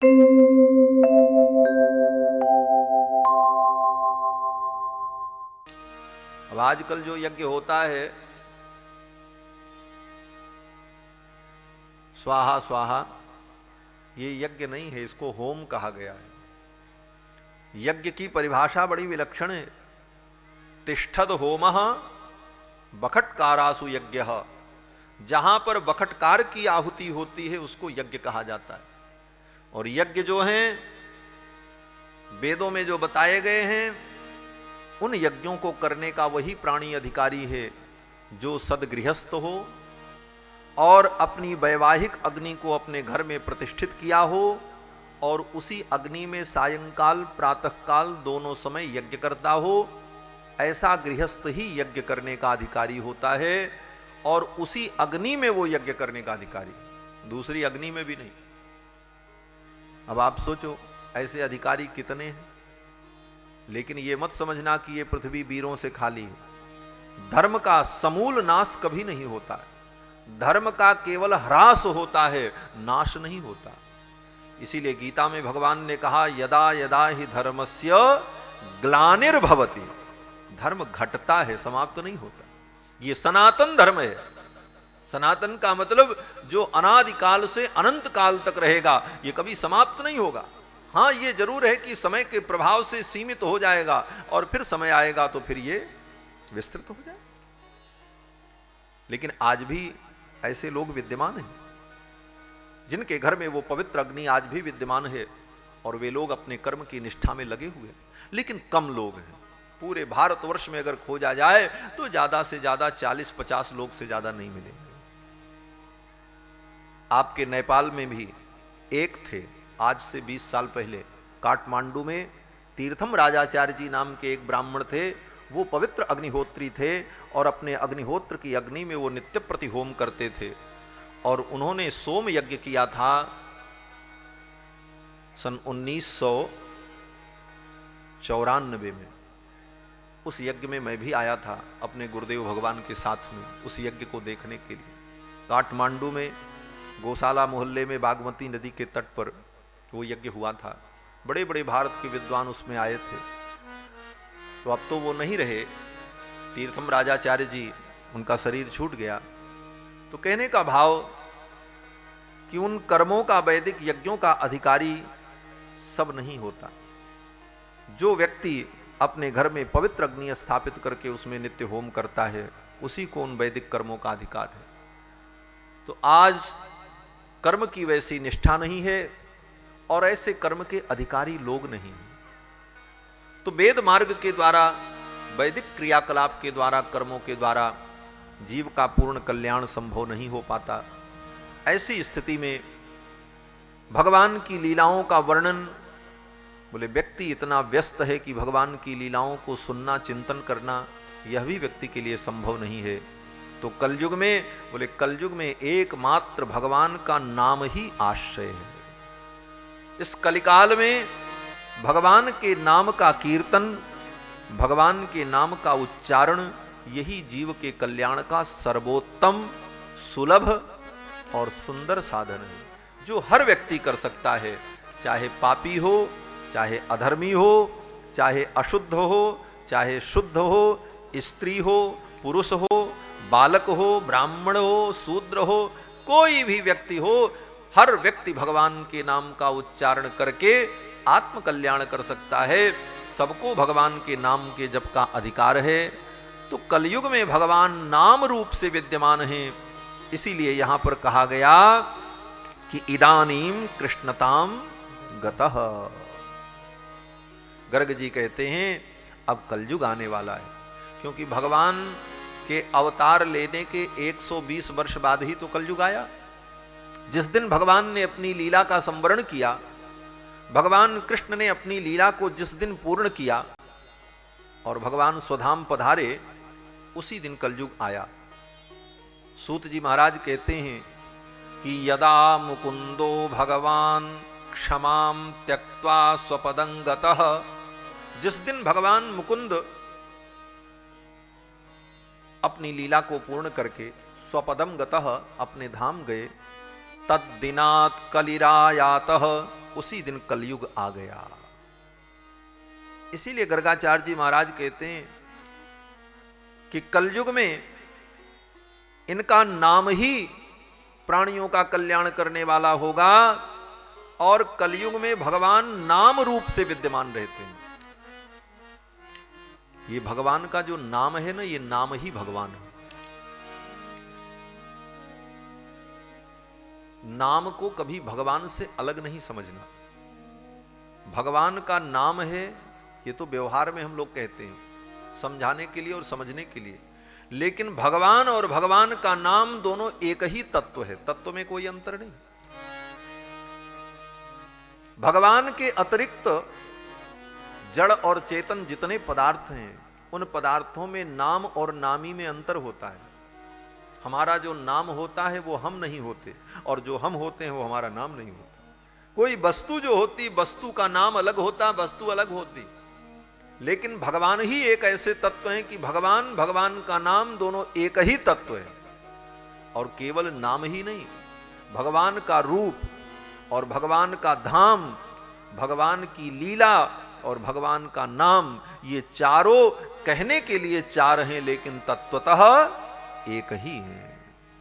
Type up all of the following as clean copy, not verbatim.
अब आजकल जो यज्ञ होता है, स्वाहा स्वाहा, ये यज्ञ नहीं है, इसको होम कहा गया है। यज्ञ की परिभाषा बड़ी विलक्षण है। तिष्ठद होमः बखटकारासु यज्ञ। जहां पर बखटकार की आहुति होती है उसको यज्ञ कहा जाता है। और यज्ञ जो हैं वेदों में जो बताए गए हैं, उन यज्ञों को करने का वही प्राणी अधिकारी है जो सदगृहस्थ हो और अपनी वैवाहिक अग्नि को अपने घर में प्रतिष्ठित किया हो और उसी अग्नि में सायंकाल प्रातःकाल दोनों समय यज्ञ करता हो। ऐसा गृहस्थ ही यज्ञ करने का अधिकारी होता है और उसी अग्नि में वो यज्ञ करने का अधिकारी, दूसरी अग्नि में भी नहीं। अब आप सोचो ऐसे अधिकारी कितने हैं, लेकिन ये मत समझना कि ये पृथ्वी वीरों से खाली है। धर्म का समूल नाश कभी नहीं होता है, धर्म का केवल ह्रास होता है, नाश नहीं होता। इसीलिए गीता में भगवान ने कहा, यदा यदा ही धर्मस्य ग्लानिर्भवति। धर्म घटता है, समाप्त नहीं होता। ये सनातन धर्म है। सनातन का मतलब जो अनादिकाल से अनंत काल तक रहेगा, ये कभी समाप्त नहीं होगा। हाँ, ये जरूर है कि समय के प्रभाव से सीमित हो जाएगा और फिर समय आएगा तो फिर ये विस्तृत हो जाएगा। लेकिन आज भी ऐसे लोग विद्यमान हैं जिनके घर में वो पवित्र अग्नि आज भी विद्यमान है और वे लोग अपने कर्म की निष्ठा में लगे हुए हैं। लेकिन कम लोग हैं। पूरे भारतवर्ष में अगर खोजा जाए तो ज्यादा से ज्यादा 40-50 लोग से ज्यादा नहीं मिलेंगे। आपके नेपाल में भी एक थे, आज से 20 साल पहले काठमांडू में तीर्थम राजाचार्य जी नाम के एक ब्राह्मण थे। वो पवित्र अग्निहोत्री थे और अपने अग्निहोत्र की अग्नि में वो नित्य प्रति होम करते थे। और उन्होंने सोम यज्ञ किया था सन 1994 में। उस यज्ञ में मैं भी आया था अपने गुरुदेव भगवान के साथ में, उस यज्ञ को देखने के लिए। काठमांडू में गौशाला मोहल्ले में बागमती नदी के तट पर वो यज्ञ हुआ था। बड़े बड़े भारत के विद्वान उसमें आए थे। तो अब तो वो नहीं रहे, तीर्थम राजाचार्य जी, उनका शरीर छूट गया। तो कहने का भाव कि उन कर्मों का, वैदिक यज्ञों का अधिकारी सब नहीं होता। जो व्यक्ति अपने घर में पवित्र अग्नि स्थापित करके उसमें नित्य होम करता है, उसी को उन वैदिक कर्मों का अधिकार है। तो आज कर्म की वैसी निष्ठा नहीं है और ऐसे कर्म के अधिकारी लोग नहीं हैं। तो वेद मार्ग के द्वारा, वैदिक क्रियाकलाप के द्वारा, कर्मों के द्वारा जीव का पूर्ण कल्याण संभव नहीं हो पाता। ऐसी स्थिति में भगवान की लीलाओं का वर्णन, बोले व्यक्ति इतना व्यस्त है कि भगवान की लीलाओं को सुनना, चिंतन करना, यह भी व्यक्ति के लिए संभव नहीं है। तो कलयुग में, बोले कलयुग में एकमात्र भगवान का नाम ही आश्रय है। इस कलिकाल में भगवान के नाम का कीर्तन, भगवान के नाम का उच्चारण, यही जीव के कल्याण का सर्वोत्तम, सुलभ और सुंदर साधन है, जो हर व्यक्ति कर सकता है। चाहे पापी हो, चाहे अधर्मी हो, चाहे अशुद्ध हो, चाहे शुद्ध हो, स्त्री हो, पुरुष हो, बालक हो, ब्राह्मण हो, शूद्र हो, कोई भी व्यक्ति हो, हर व्यक्ति भगवान के नाम का उच्चारण करके आत्म कल्याण कर सकता है। सबको भगवान के नाम के जप का अधिकार है। तो कलयुग में भगवान नाम रूप से विद्यमान हैं। इसीलिए यहां पर कहा गया कि इदानीम कृष्णताम गतः। गर्ग जी कहते हैं अब कलयुग आने वाला है, क्योंकि भगवान के अवतार लेने के 120 वर्ष बाद ही तो कलयुग आया। जिस दिन भगवान ने अपनी लीला का संवरण किया, भगवान कृष्ण ने अपनी लीला को जिस दिन पूर्ण किया और भगवान स्वधाम पधारे, उसी दिन कलयुग आया। सूत जी महाराज कहते हैं कि यदा मुकुंदो भगवान क्षमाम त्यक्त्वा स्वपदं गतः। जिस दिन भगवान मुकुंद अपनी लीला को पूर्ण करके स्वपदम गतः अपने धाम गए, तद्दिनात् कलिरायातः, उसी दिन कलयुग आ गया। इसीलिए गर्गाचार्य जी महाराज कहते हैं कि कलयुग में इनका नाम ही प्राणियों का कल्याण करने वाला होगा, और कलयुग में भगवान नाम रूप से विद्यमान रहते हैं। ये भगवान का जो नाम है ना, ये नाम ही भगवान है। नाम को कभी भगवान से अलग नहीं समझना। भगवान का नाम है, ये तो व्यवहार में हम लोग कहते हैं समझाने के लिए और समझने के लिए, लेकिन भगवान और भगवान का नाम दोनों एक ही तत्व है, तत्व में कोई अंतर नहीं। भगवान के अतिरिक्त जड़ और चेतन जितने पदार्थ हैं, उन पदार्थों में नाम और नामी में अंतर होता है। हमारा जो नाम होता है वो हम नहीं होते, और जो हम होते हैं वो हमारा नाम नहीं होता। कोई वस्तु जो होती, वस्तु का नाम अलग होता, वस्तु अलग होती, लेकिन भगवान ही एक ऐसे तत्व हैं कि भगवान, भगवान का नाम दोनों एक ही तत्व है। और केवल नाम ही नहीं, भगवान का रूप और भगवान का धाम, भगवान की लीला और भगवान का नाम, ये चारों कहने के लिए चार हैं, लेकिन तत्वतः एक ही है।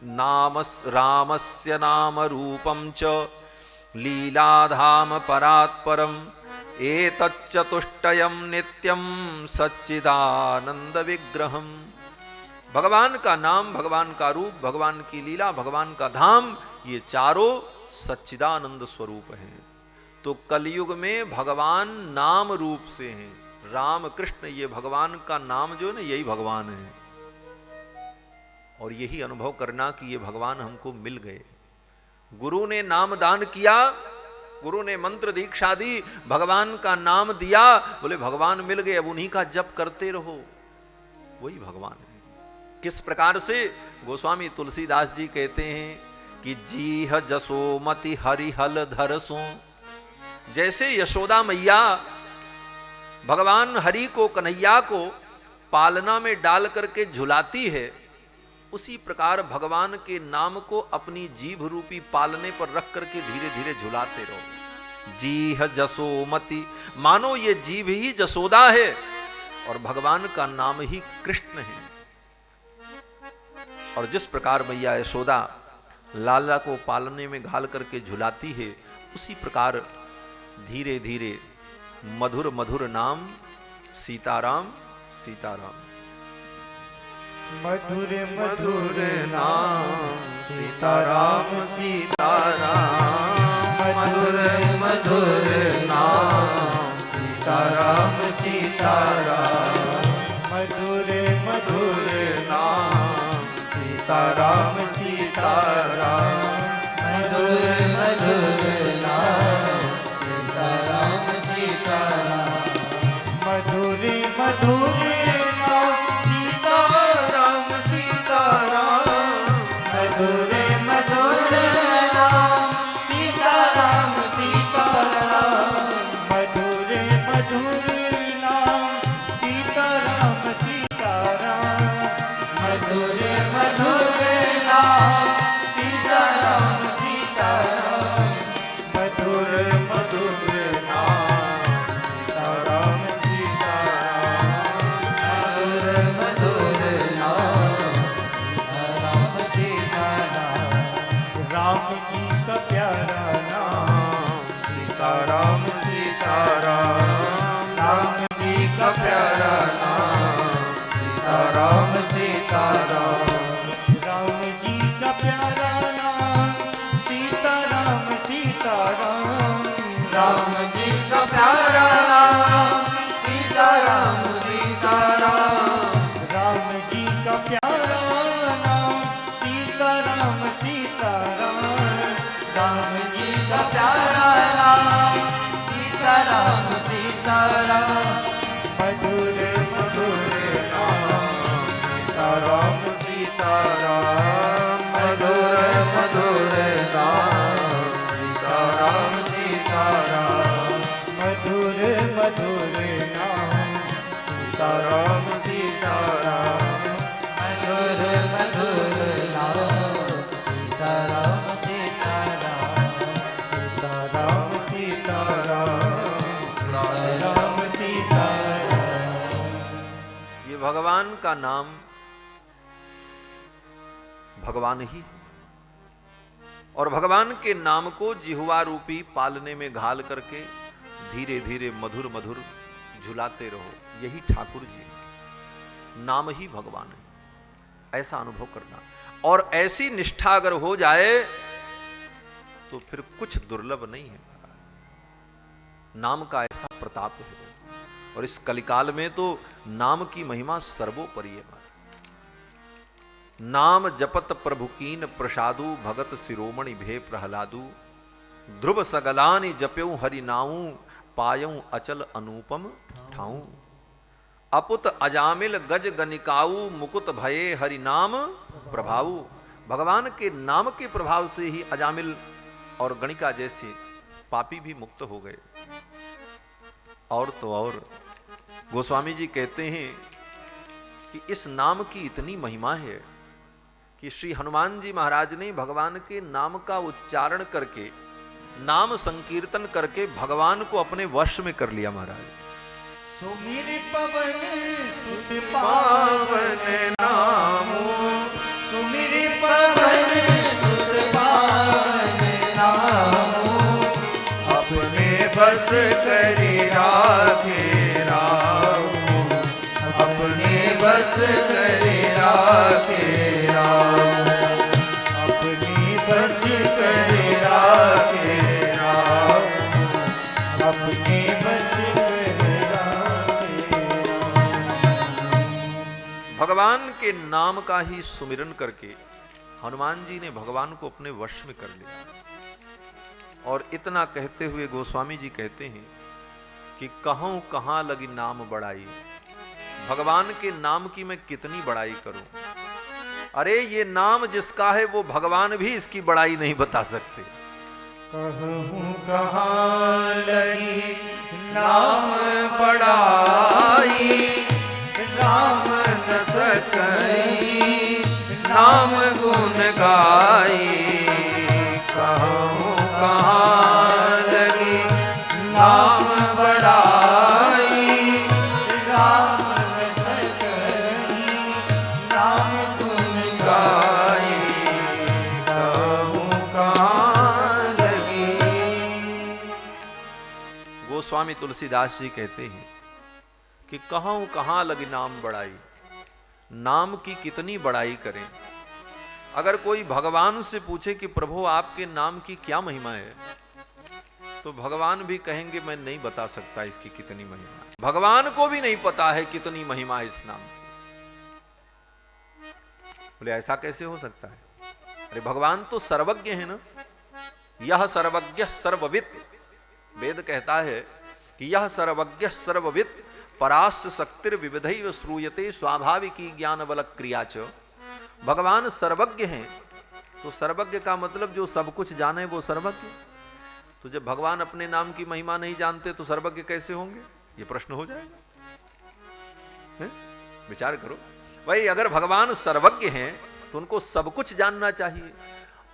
रामस्य नाम रूपम च लीलाधाम परात्परम, एतच्चतुष्टयम नित्यम सच्चिदानंद विग्रहम। भगवान का नाम, भगवान का रूप, भगवान की लीला, भगवान का धाम, ये चारों सच्चिदानंद स्वरूप हैं। तो कलयुग में भगवान नाम रूप से हैं। राम कृष्ण, ये भगवान का नाम जो है ना, यही भगवान है। और यही अनुभव करना कि ये भगवान हमको मिल गए। गुरु ने नाम दान किया, गुरु ने मंत्र दीक्षा दी, भगवान का नाम दिया, बोले भगवान मिल गए, अब उन्हीं का जप करते रहो, वही भगवान है। किस प्रकार से? गोस्वामी तुलसीदास जी कहते हैं कि जीह जसोमति हरिहल धरसो। जैसे यशोदा मैया भगवान हरि को, कन्हैया को पालना में डाल करके झुलाती है, उसी प्रकार भगवान के नाम को अपनी जीभ रूपी पालने पर रख करके धीरे धीरे झुलाते रहो। जीह जसोमति, मानो ये जीभ ही जसोदा है और भगवान का नाम ही कृष्ण है। और जिस प्रकार मैया यशोदा लाला को पालने में घाल करके झुलाती है, उसी प्रकार धीरे धीरे मधुर मधुर नाम सीताराम सीताराम। मधुर मधुर नाम सीताराम सीताराम, मधुर मधुर नाम सीताराम सीताराम, मधुर मधुर नाम सीताराम सीताराम, मधुर मधुर नाम सीताराम सीताराम, मधुर मधुर नाम सीताराम सीताराम, मधुर मधुर नाम सीताराम सीताराम, मधुर मधुर नाम सीताराम सीताराम, मधुर मधुर नाम सीताराम सीताराम, मधुर मधुर नाम सीताराम सीताराम, राम जी का प्यारा नाम सीताराम सीताराम, राम जी का प्यारा नाम सीताराम सीताराम, राम जी का प्यारा नाम सीताराम सीताराम, राम जी का प्यारा नाम सीताराम सीताराम, राम जी का प्यारा नाम सीताराम सीताराम, राम जी का प्यारा नाम सीताराम सीताराम, मधुर मधुर नाम सीताराम सीताराम, मधुर मधुर नाम सीताराम सीताराम, मधुर मधुर नाम सीताराम सीताराम, मधुर मधुर नाम सीताराम सीताराम। भगवान का नाम भगवान ही, और भगवान के नाम को जिह्वा रूपी पालने में घाल करके धीरे धीरे मधुर मधुर झुलाते रहो। यही ठाकुर जी, नाम ही भगवान है, ऐसा अनुभव करना। और ऐसी निष्ठा अगर हो जाए तो फिर कुछ दुर्लभ नहीं है महाराज। नाम का ऐसा प्रताप है, और इस कलिकाल में तो नाम की महिमा सर्वोपरि है महाराज। नाम जपत प्रभु कीन प्रसादु, भगत शिरोमणि भे प्रहलादु। ध्रुव सगलानि जप्यऊ हरि नाऊ, पायऊ अचल अनुपम ठाऊ। अपुत अजामिल गज गनिकाऊ, मुकुत भये हरि नाम प्रभाऊ। भगवान के नाम के प्रभाव से ही अजामिल और गणिका जैसे पापी भी मुक्त हो गए। और तो और गोस्वामी जी कहते हैं कि इस नाम की इतनी महिमा है कि श्री हनुमान जी महाराज ने भगवान के नाम का उच्चारण करके, नाम संकीर्तन करके भगवान को अपने वश में कर लिया महाराज। सुमिर पवन सुत पावन नामो, सुमिर पवन सुत पावन नामो। अपने बस करि राखे रामो, अपने बस करि राखे रामो, अपनी बस करि राखे रामो, अपनी बस करि राखे रामो। भगवान के नाम का ही सुमिरन करके हनुमान जी ने भगवान को अपने वश में कर लिया। और इतना कहते हुए गोस्वामी जी कहते हैं कि कहूं कहां लगी नाम बड़ाई। भगवान के नाम की मैं कितनी बड़ाई करूं। अरे ये नाम जिसका है वो भगवान भी इसकी बड़ाई नहीं बता सकते। कहूं कहां लगी नाम बड़ाई, नाम न सकई नाम गुण गाई। कहूं कहां लगी नाम बड़ाई, नाम न सकई नाम गुण गाई। कहूं कहां लगी। गोस्वामी तुलसीदास जी कहते हैं कि कहूं कहां लगी नाम बड़ाई। नाम की कितनी बड़ाई करें। अगर कोई भगवान से पूछे कि प्रभु आपके नाम की क्या महिमा है, तो भगवान भी कहेंगे मैं नहीं बता सकता इसकी कितनी महिमा है। भगवान को भी नहीं पता है कितनी महिमा है इस नाम की। बोले ऐसा कैसे हो सकता है? अरे भगवान तो सर्वज्ञ है ना। यह सर्वज्ञ सर्ववित्, वेद कहता है कि यह सर्वज्ञ सर्ववित् परास्य शक्तिर विविधैव श्रूयते स्वाभाविकी ज्ञान बल क्रिया च। भगवान सर्वज्ञ हैं, तो सर्वज्ञ का मतलब जो सब कुछ जाने वो सर्वज्ञ। तो जब भगवान अपने नाम की महिमा नहीं जानते तो सर्वज्ञ कैसे होंगे? ये प्रश्न हो जाएगा। विचार करो भाई, अगर भगवान सर्वज्ञ हैं तो उनको सब कुछ जानना चाहिए,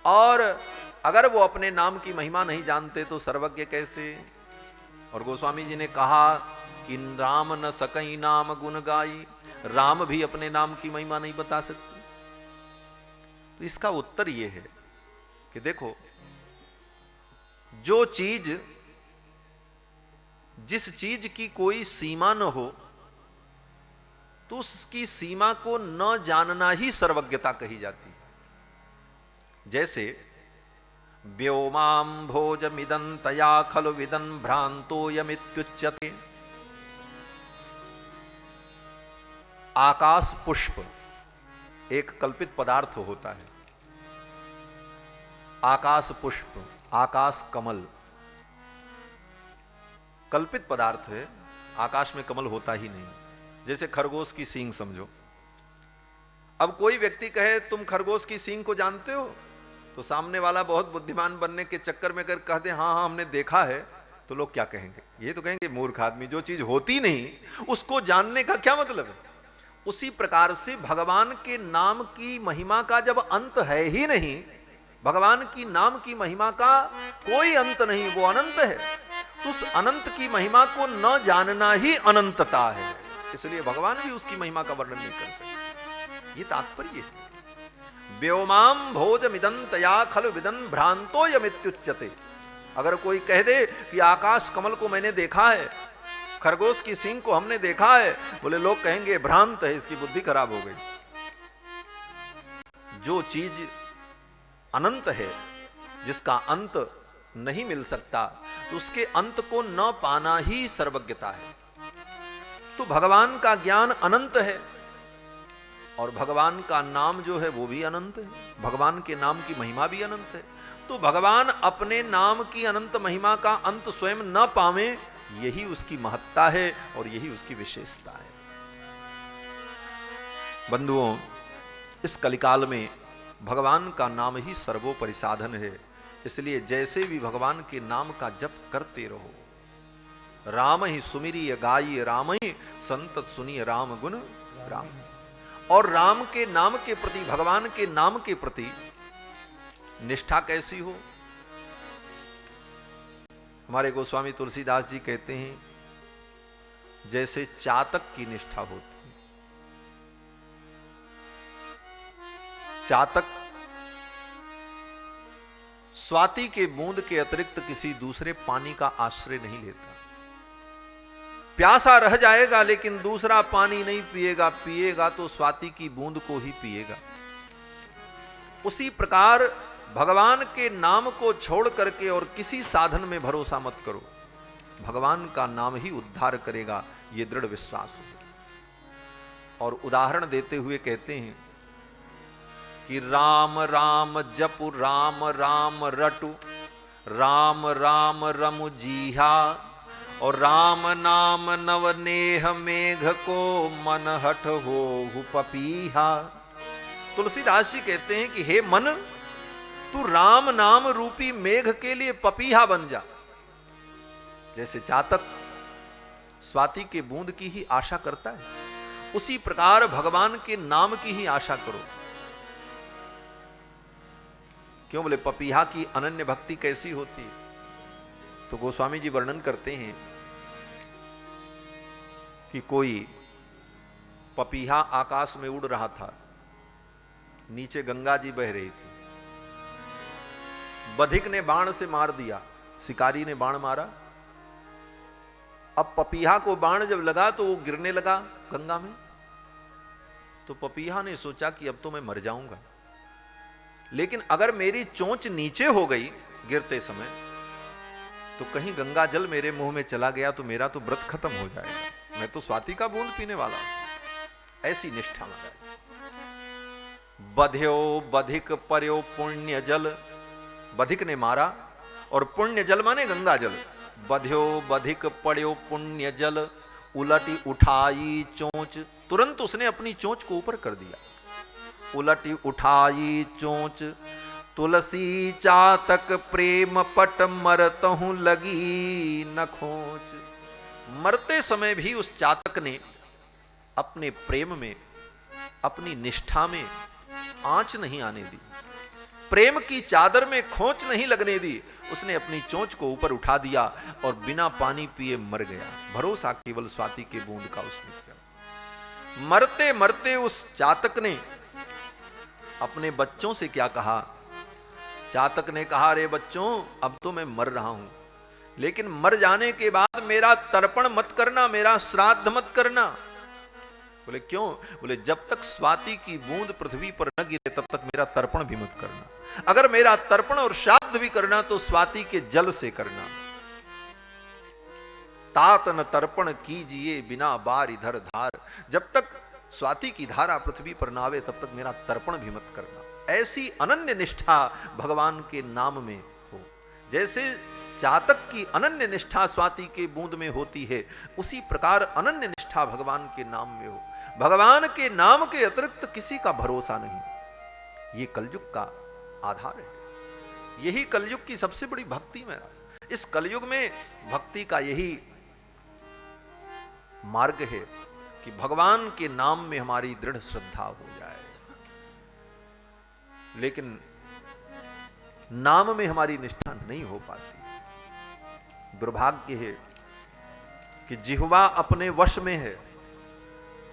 और अगर वो अपने नाम की महिमा नहीं जानते तो सर्वज्ञ कैसे? और गोस्वामी जी ने कहा कि राम न सकई नाम गुण गाई। राम भी अपने नाम की महिमा नहीं बता सकते। तो इसका उत्तर यह है कि देखो, जो चीज, जिस चीज की कोई सीमा न हो तो उसकी सीमा को न जानना ही सर्वज्ञता कही जाती है। जैसे व्योमाम भोजमिदं तया खलु विदन भ्रांतो यमित्युच्यते। आकाश पुष्प एक कल्पित पदार्थ होता है। आकाश पुष्प, आकाश कमल कल्पित पदार्थ है। आकाश में कमल होता ही नहीं। जैसे खरगोश की सींग समझो। अब कोई व्यक्ति कहे तुम खरगोश की सींग को जानते हो, तो सामने वाला बहुत बुद्धिमान बनने के चक्कर में अगर कह दे हाँ हाँ हमने देखा है, तो लोग क्या कहेंगे? ये तो कहेंगे मूर्ख आदमी, जो चीज होती नहीं उसको जानने का क्या मतलब है। उसी प्रकार से भगवान के नाम की महिमा का जब अंत है ही नहीं, भगवान की नाम की महिमा का कोई अंत नहीं, वो अनंत है, तो उस अनंत की महिमा को न जानना ही अनंतता है। इसलिए भगवान भी उसकी महिमा का वर्णन नहीं कर सकते। ये तात्पर्य है। व्योमाम भोजमिदंतया खलु विदन भ्रांतो यमित्युच्यते। अगर कोई कह दे कि आकाश कमल को मैंने देखा है, खरगोश की सींग को हमने देखा है, बोले लोग कहेंगे भ्रांत है, इसकी बुद्धि खराब हो गई। जो चीज अनंत है, जिसका अंत नहीं मिल सकता, तो उसके अंत को न पाना ही सर्वज्ञता है। तो भगवान का ज्ञान अनंत है और भगवान का नाम जो है वो भी अनंत है, भगवान के नाम की महिमा भी अनंत है। तो भगवान अपने नाम की अनंत महिमा का अंत स्वयं न पावे, यही उसकी महत्ता है और यही उसकी विशेषता है। बंधुओं, इस कलिकाल में भगवान का नाम ही सर्वोपरि साधन है। इसलिए जैसे भी भगवान के नाम का जप करते रहो। राम ही सुमिरिय गाई राम ही संतत सुनिय राम गुण राम। और राम के नाम के प्रति, भगवान के नाम के प्रति निष्ठा कैसी हो? हमारे गोस्वामी तुलसीदास जी कहते हैं, जैसे चातक की निष्ठा होती है। चातक स्वाति के बूंद के अतिरिक्त किसी दूसरे पानी का आश्रय नहीं लेता। प्यासा रह जाएगा लेकिन दूसरा पानी नहीं पिएगा, पिएगा तो स्वाति की बूंद को ही पिएगा। उसी प्रकार भगवान के नाम को छोड़ करके और किसी साधन में भरोसा मत करो। भगवान का नाम ही उद्धार करेगा, यह दृढ़ विश्वास हो। और उदाहरण देते हुए कहते हैं कि राम राम जपु राम राम रटु, राम राम रमु जीहा, और राम नाम नवनेह मेघ को मन हठ हो पपीहा। तुलसीदास जी कहते हैं कि हे मन, तू राम नाम रूपी मेघ के लिए पपीहा बन जा। जैसे चातक स्वाति के बूंद की ही आशा करता है, उसी प्रकार भगवान के नाम की ही आशा करो। क्यों? बोले पपीहा की अनन्य भक्ति कैसी होती है? तो गोस्वामी जी वर्णन करते हैं कि कोई पपीहा आकाश में उड़ रहा था, नीचे गंगा जी बह रही थी। बधिक ने बाण से मार दिया, शिकारी ने बाण मारा। अब पपीहा को बाण जब लगा तो वो गिरने लगा गंगा में। तो पपीहा ने सोचा कि अब तो मैं मर जाऊंगा, लेकिन अगर मेरी चोंच नीचे हो गई गिरते समय, तो कहीं गंगा जल मेरे मुंह में चला गया तो मेरा तो व्रत खत्म हो जाएगा, मैं तो स्वाति का बूंद पीने वाला हूं। ऐसी निष्ठा लगाई। बध्यो बधिक पर्यो पुण्य जल, बधिक ने मारा और पुण्य जल माने गंगा जल। बध्यो बधिक पड़्यो पुण्य जल, उलटी उठाई चोंच, तुरंत उसने अपनी चोंच को ऊपर कर दिया। उलटी उठाई चोंच, तुलसी चातक प्रेम पट मरतहु लगी न खोच। मरते समय भी उस चातक ने अपने प्रेम में, अपनी निष्ठा में आंच नहीं आने दी, प्रेम की चादर में खोंच नहीं लगने दी। उसने अपनी चोंच को ऊपर उठा दिया और बिना पानी पिए मर गया। भरोसा केवल स्वाति के बूंद का उसने किया। मरते मरते उस चातक ने अपने बच्चों से क्या कहा? चातक ने कहा, अरे बच्चों, अब तो मैं मर रहा हूं, लेकिन मर जाने के बाद मेरा तर्पण मत करना, मेरा श्राद्ध मत करना। बोले क्यों? बोले जब तक स्वाति की बूंद पृथ्वी पर न गिरे तब तक मेरा तर्पण भी मत करना। अगर मेरा तर्पण और श्राद्ध भी करना तो स्वाति के जल से करना। तात न तर्पण कीजिए बिना बार इधर धार, जब तक स्वाति की धारा पृथ्वी पर ना आवे तब तक मेरा तर्पण भी मत करना। ऐसी अनन्य निष्ठा भगवान के नाम में हो। जैसे चातक की अनन्य निष्ठा स्वाति के बूंद में होती है, उसी प्रकार अनन्य निष्ठा भगवान के नाम में हो। भगवान के नाम के अतिरिक्त किसी का भरोसा नहीं। ये कलयुग का आधार है, यही कलयुग की सबसे बड़ी भक्ति में। इस कलयुग में भक्ति का यही मार्ग है कि भगवान के नाम में हमारी दृढ़ श्रद्धा हो जाए। लेकिन नाम में हमारी निष्ठा नहीं हो पाती। दुर्भाग्य है कि जिह्वा अपने वश में है,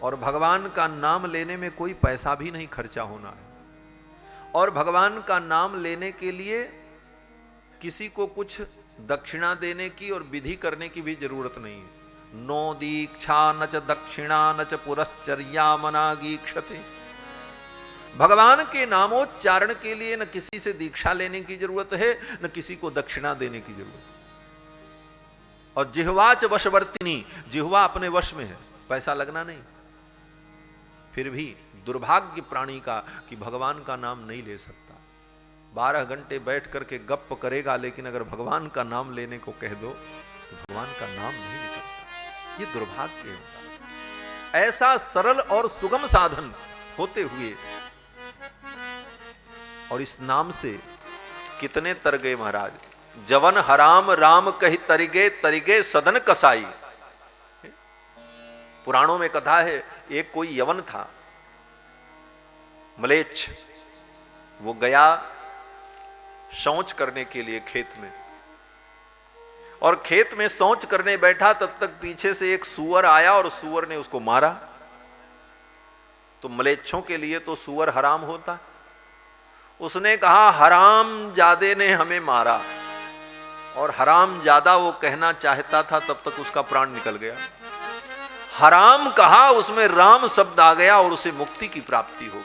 और भगवान का नाम लेने में कोई पैसा भी नहीं खर्चा होना है, और भगवान का नाम लेने के लिए किसी को कुछ दक्षिणा देने की और विधि करने की भी जरूरत नहीं है। नो दीक्षा न च दक्षिणा न च पुरश्चर्या मनागीक्षते। भगवान के नामोच्चारण के लिए न किसी से दीक्षा लेने की जरूरत है, न किसी को दक्षिणा देने की जरूरत है। और जिह्वाच वशवर्तिनी, जिह्वा अपने वश में है, पैसा लगना नहीं। फिर भी दुर्भाग्य प्राणी का कि भगवान का नाम नहीं ले सकता। 12 घंटे बैठ करके गप्प करेगा, लेकिन अगर भगवान का नाम लेने को कह दो तो भगवान का नाम नहीं निकलता। ये दुर्भाग्य है। ऐसा सरल और सुगम साधन होते हुए और इस नाम से कितने तर गए महाराज। जवन हराम राम कही तरिगे, तरिगे सदन कसाई। पुराणों में कथा है, एक कोई यवन था, मलेच्छ। वो गया शौच करने के लिए खेत में, और खेत में शौच करने बैठा, तब तक पीछे से एक सूअर आया और सूअर ने उसको मारा। तो मलेच्छों के लिए तो सूअर हराम होता। उसने कहा हराम जादे ने हमें मारा, और हराम ज्यादा वो कहना चाहता था, तब तक उसका प्राण निकल गया। हराम कहा, उसमें राम शब्द आ गया और उसे मुक्ति की प्राप्ति हो गई।